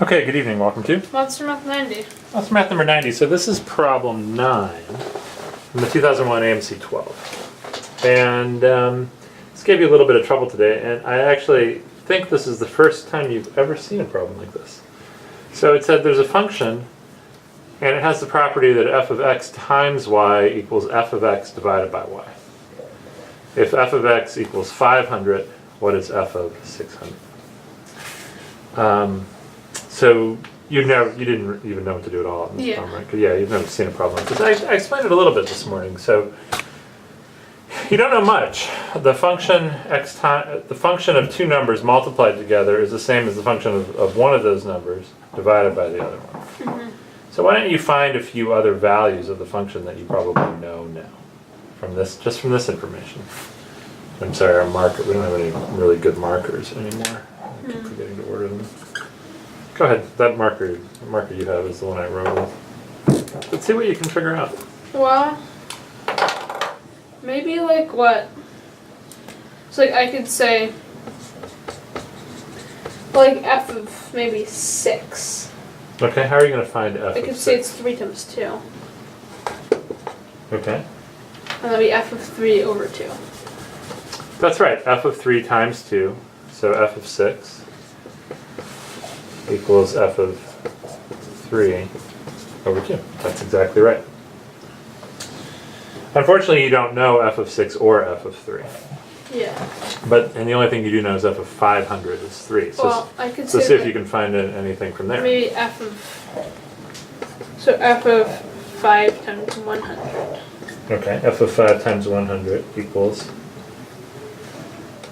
Okay, good evening. Welcome to MonsterMath90. MonsterMath number 90. So this is problem 9 from the 2001 AMC 12. And this gave you a little bit of trouble today, and I actually think this is the first time you've ever seen a problem like this. So it said there's a function, and it has the property that f of x times y equals f of x divided by y. If f of x equals 500, what is f of 600? So you didn't even know what to do at all in this problem, right? 'Cause, yeah, you've never seen a problem like this. I explained it a little bit this morning. So you don't know much. The function the function of two numbers multiplied together is the same as the function of one of those numbers divided by the other one. Mm-hmm. So why don't you find a few other values of the function that you probably know now from this, just from this information. I'm sorry, our marker. We don't have any really good markers anymore. I keep forgetting to order them. Go ahead. That marker you have is the one I wrote with. Let's see what you can figure out. Well, maybe like what? So like I could say like f of maybe 6. Okay, how are you going to find f of 6? I could say it's 3 times 2. Okay. And that'll be f of 3 over 2. That's right. F of 3 times 2. So f of 6 equals f of 3 over 2. That's exactly right. Unfortunately, you don't know f of 6 or f of 3. Yeah. And the only thing you do know is f of 500 is 3. So, Well, I could say see if you can find anything from there. maybe f of 5 times 100. Okay, f of 5 times 100 equals...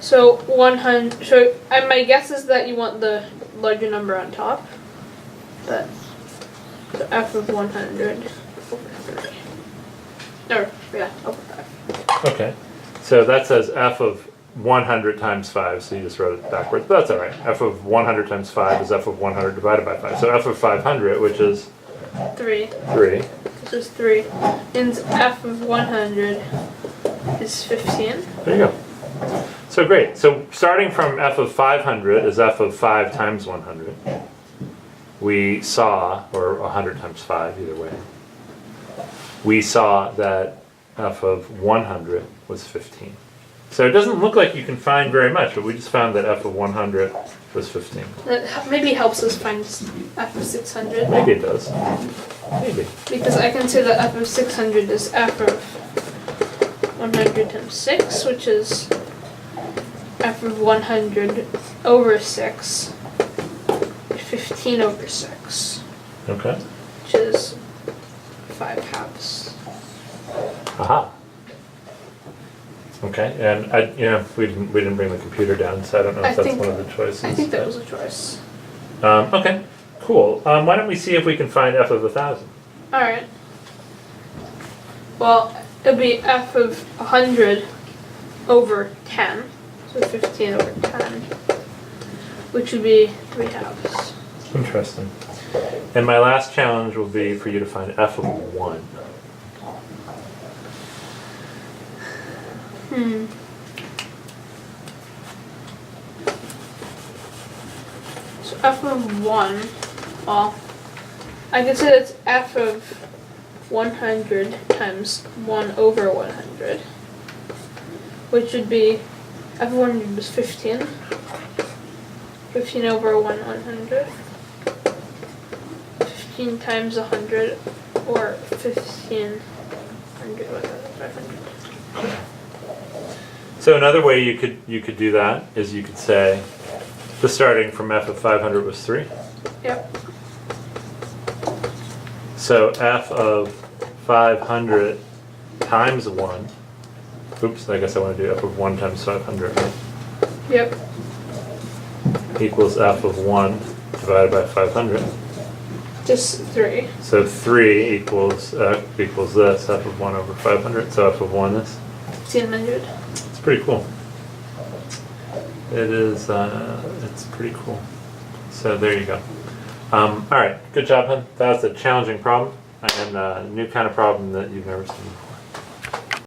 So 100. So my guess is that you want the larger number on top. But so f of 100 over 3. Or yeah, over 5. Okay, so that says f of 100 times 5, so you just wrote it backwards, but that's all right. F of 100 times 5 is f of 100 divided by 5. So f of 500, which is 3. 3. This is 3. And f of 100 is 15. There you go. So great. So starting from f of 500 is f of 5 times 100. We saw, or 100 times 5, either way. We saw that f of 100 was 15. So it doesn't look like you can find very much, but we just found that f of 100 was 15. That maybe helps us find f of 600. Maybe it does. Maybe. Because I can say that f of 600 is f of 100 times 6, which is f of 100 over 6, 15 over 6, Okay. which is 5 halves. Aha. Okay, and we didn't bring the computer down, so I don't know if that's one of the choices. I think that was a choice. Okay, cool. Why don't we see if we can find f of 1,000? All right. Well, it'll be f of 100 over 10, so 15 over 10, which would be 3 halves. Interesting. And my last challenge will be for you to find f of 1. So f of 1, well, I could say that's f of 100 times 1 over 100, which would be f of 100 was 15. 15 over 100. 15 times 100, or 1500, 500. So another way you could do that is you could say, just starting from f of 500 was 3. Yep. So f of 500 times 1. Oops, I guess I want to do f of 1 times 500. Right? Yep. Equals f of 1 divided by 500. Just 3. So 3 equals this, f of 1 over 500. So f of 1 is? 1500. It's pretty cool. It is, it's pretty cool. So there you go. Alright, good job, hun. That was a challenging problem, and a new kind of problem that you've never seen before.